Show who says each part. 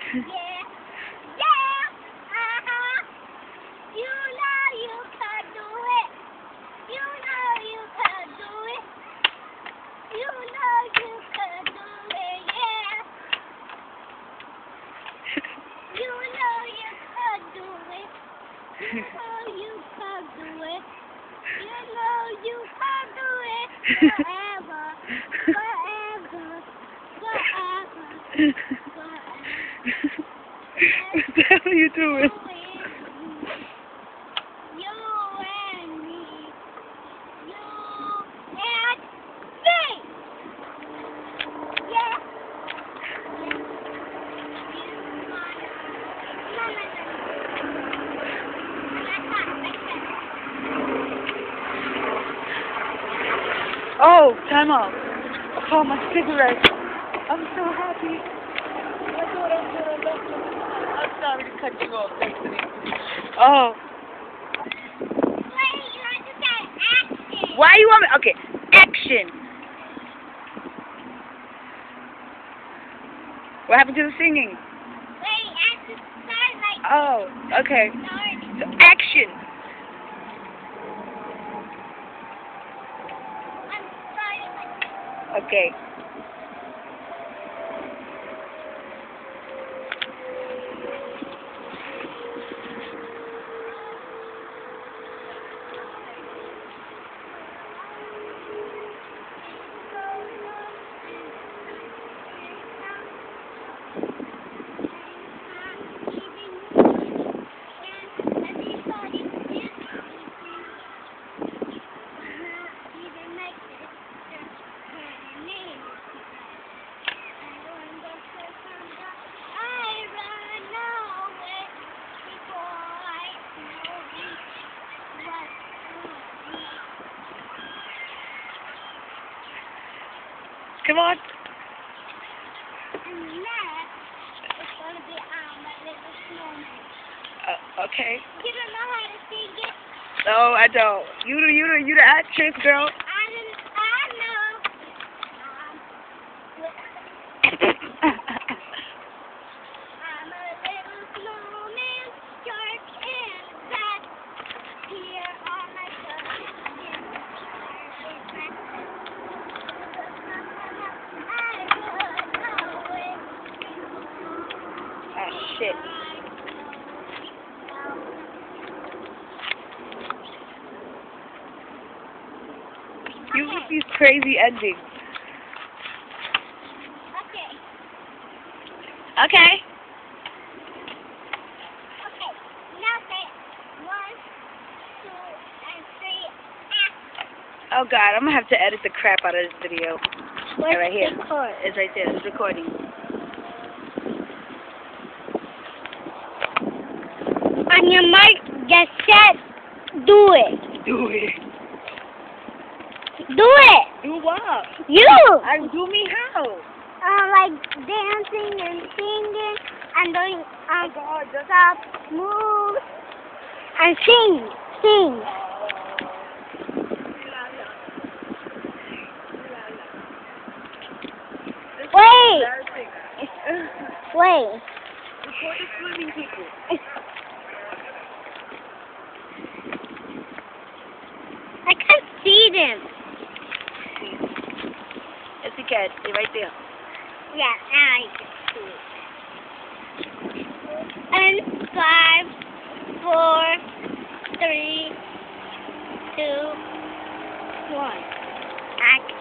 Speaker 1: Yeah. Yeah. Uh-huh. You know you can do it. You know you can do it. You know you can do it. Yeah. You know you can do it. You know you can do it. You know you can do it. Forever. Forever. Forever.
Speaker 2: What the hell are you doing?
Speaker 1: You and me. You and me. Yeah.
Speaker 2: Oh, time out. I found my cigarette. I'm so happy. I'm sorry to cut you off, Destiny. Oh.
Speaker 1: Wait, you have to say action.
Speaker 2: Why you want me? Okay, action. What happened to the singing?
Speaker 1: Wait, I have to start like
Speaker 2: Oh, okay.
Speaker 1: start.
Speaker 2: So, action.
Speaker 1: I'm starting like
Speaker 2: Okay. Come on.
Speaker 1: And next, it's going to be my little snowman.
Speaker 2: Okay.
Speaker 1: You don't know how to sing it?
Speaker 2: No, I don't. You the actress, girl.
Speaker 1: I know. I'm a little snowman, short and fat. Here are my cousins.
Speaker 2: Ah, shit. You with these crazy endings.
Speaker 1: Okay.
Speaker 2: Okay.
Speaker 1: Okay. Now say 1, 2, and 3. Act.
Speaker 2: Oh God, I'm gonna have to edit the crap out of this video.
Speaker 1: Where's
Speaker 2: Right here.
Speaker 1: the chord?
Speaker 2: It's right there. It's recording.
Speaker 1: On your mic, get set, do it.
Speaker 2: Do it.
Speaker 1: Do it.
Speaker 2: Do what?
Speaker 1: You.
Speaker 2: Do me how?
Speaker 1: Like dancing and singing and doing
Speaker 2: God, just
Speaker 1: stop, move, and sing, sing. Wait, wait.
Speaker 2: Record the swimming people.
Speaker 1: I can't see them.
Speaker 2: Yes, you can. They're right there.
Speaker 1: Yeah, now I can see. And 5, 4, 3, 2, 1. Action.